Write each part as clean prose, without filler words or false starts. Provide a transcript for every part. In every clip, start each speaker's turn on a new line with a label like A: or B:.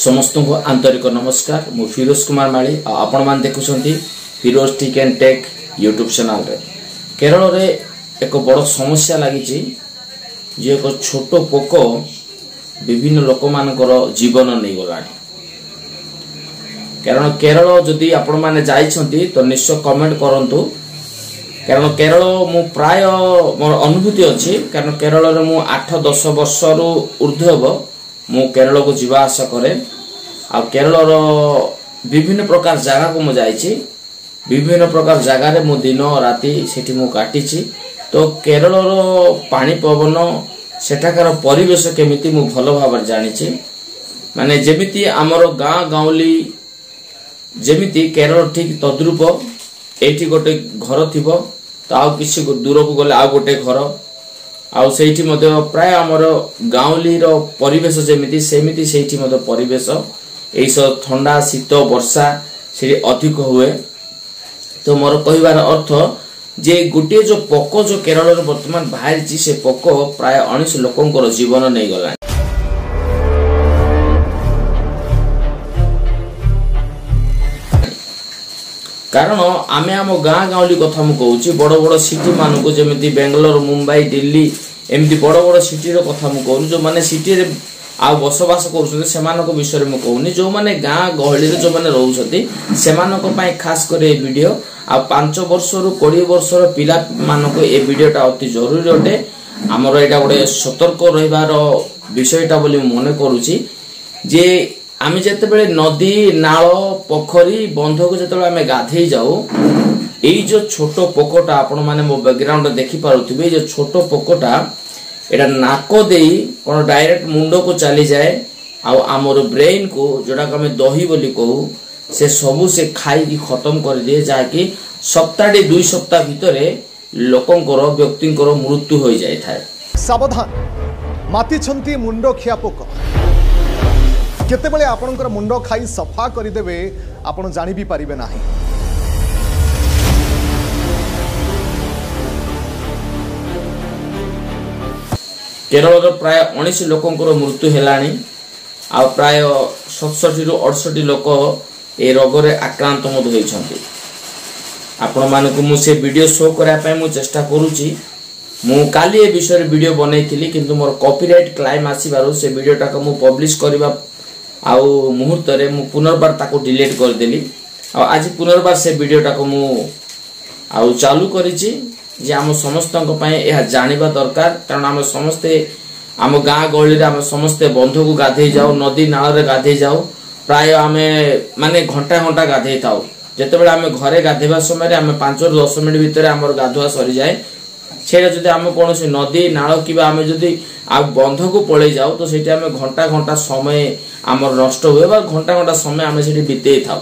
A: समस्त को आंतरिक नमस्कार। मु फिरोज कुमार माली आपण मान देखुछंती Firoz tech and tech YouTube channel रे। केरल रे एक बड़ समस्या लागिची जे एक छोट पोको विभिन्न लोक मानकर जीवन नहीं गलानी। कारण केरल जदि आपण माने जाइछंती तो निश्चय कमेंट करंतु। कारण केरल मु प्राय मोर अनुभूति अछि। कारण केरल रे मु 8-10 वर्ष रु ऊर्ध्व मु केरल को जीवा आशा करे। आ केरल रो विभिन्न प्रकार जगह को मु जाइछि। विभिन्न प्रकार जगह रे मु दिन राति सेठी मु काटिछि। तो केरल रो पानी पवन सेठाकार परिवेश केमिति मु भलो भाव जानिछि। माने जेमिति हमर गाँ गाउली जेमिति केरल ठीक तद्रूप एठी गोटे घर थिबो तो आउ किछि दूर को गले आउ गोटे घर आउ सेठी मध्ये प्राय हमर गाउली रो परिवेश जेमिति सेमिति सेठी मध्ये परिवेश एई सब ठंडा शीत वर्षा से अधिक हुए। तो मोर कहिबार अर्थ जे गुटे जो पोको जो केरल रे वर्तमान बाहर से पोको प्राय 19 लोकंकर जीवन नहीं गला। कारण आमे आम गाँ गाउली कथा मु कहूची बड़ बड़ सिटी मान को जमी बेंगलोर मुंबई दिल्ली एमती बड़ बड़ सिटी रो कथा मु कहूनी। जो माने सिटी रे आ बसवास करूछथि सेमानक विषय रे मु कहूनी। जो माने गाँ गहली रे जो माने रहउछथि सेमानक पई खास करे ए वीडियो आ 5 वर्ष रु 20 वर्ष रो पिला मानको ए वीडियोटा अति जरूरी अटे। हमर एटा गोटे सतर्क रहिबार विषयटा बोली मने करूची। जे आमे जते बेले नदी नाळ पोखरी बंध को जते बेले आमे गाधेई जाऊ एई जो छोट पोकोटा आपण माने मो बैकग्राउंड देखि पारुथिबे। जो छोट पोकोटा एटा नाको देई कोन डायरेक्ट मुंडो को चली जाए आ हमर ब्रेन को जोडा हमें दही बोली कहू से सबु से खाई की खत्म कर दिए। जाकि सप्ताह 2 सप्ताह भितरे लोकंकर व्यक्तिंकर मृत्यु हो जाय थाए।
B: सावधान माती छंती मुंडो खिया पोक केते बेले आपनकर मुंडो खाई सफा करि देबे आपण जानि भी परिबे नाही।
A: केरल प्राय 19 लोकंकर मृत्यु हेलानी आ प्राय 67 रु 68 लोक ए रोग रे आक्रांत मद होइछंती। आपण मानकु मु से वीडियो शो करा पय मु चेष्टा करूची। मु काली ए विषय रे वीडियो बनैथिली किंतु मोर कॉपीराइट क्लेम आसीबारो से वीडियोटा को मु पब्लिश करबा आउ मुहूर्त रे मु पुनर्बार ताको डिलीट कर देली। आ आज पुनर्बार से वीडियोटा को मु आउ चालू करिची जे हम समस्तक पय एहा जानिबा दरकार। कारण हम समस्ते आम गाँ गहली रे हम समस्ते बंध को गाधे जाऊ नदी नाल रे गाधे जाऊ प्राय आमे माने घंटा घंटा गाधे थाऊ। जते बेले आमे घरे गाधेबा समय रे आमे 5-10 मिनिट भितर हमर गाधुआ सरी जाए। छेड़ा जदि आमे कोनोसी नदी नाल किबा आमे जदि आ बंध को पळे जाऊ तो सेठी आमे घंटा घंटा समय हमर नष्ट होए बा घंटा घंटा समय आमे सेठी बितेई थाऊ।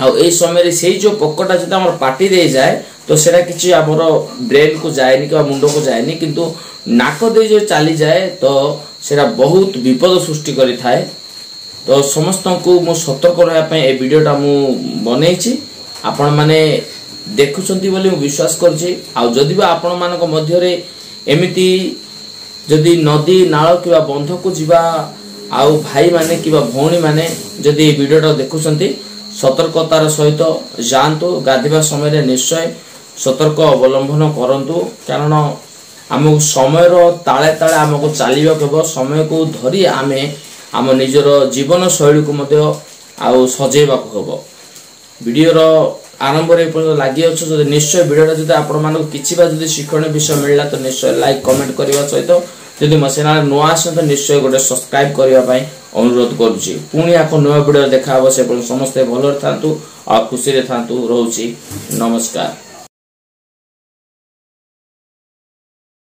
A: आ ए समय रे सेई जो पोकटा जदि हमर पाटी दे जाए तो सेटा किछि हमर ब्रेन को जाएनी कि मुंडो को जाएनी किंतु नाक दे जो चली जाए तो सेटा बहुत विपद सृष्टि करि थाए। तो समस्त को मु सतर्क रहया पय ए वीडियोटा मु बनैछि। आपण माने देखुछंती बोली मु विश्वास करछि। आ जदि बा आपण मानक मध्य रे एमिति जदि नदी नाळ किबा बंध को जीवा आउ भाई माने किबा भौणी माने जदि ए वीडियोटा देखुछंती सतर्कतार सहित जानतु। गाधेबा समय रे निश्चय सतर्क अवलंबन करंतु। कारण आम समय ताले ताले आमको चलिबा केबो समय को धरी आमे आम निजर जीवन शैली को मध्य आउ सजेबा को हेबो। वीडियो रो आरंभ रे लागि अछि जदि निश्चय वीडियोटा जदि आपण मानको किछि बा जदि शिक्षणीय विषय मिलला तो निश्चय लाइक कमेंट करबा सहित जदि मो चैनल नुआ आछन तो निश्चय गोटे सब्सक्राइब करबा पई अनुरोध करूची। पुणी आको नुआ वीडियो देखा हबो से समस्त भलो थांतु आ खुशी रे थांतु रहउची। नमस्कार।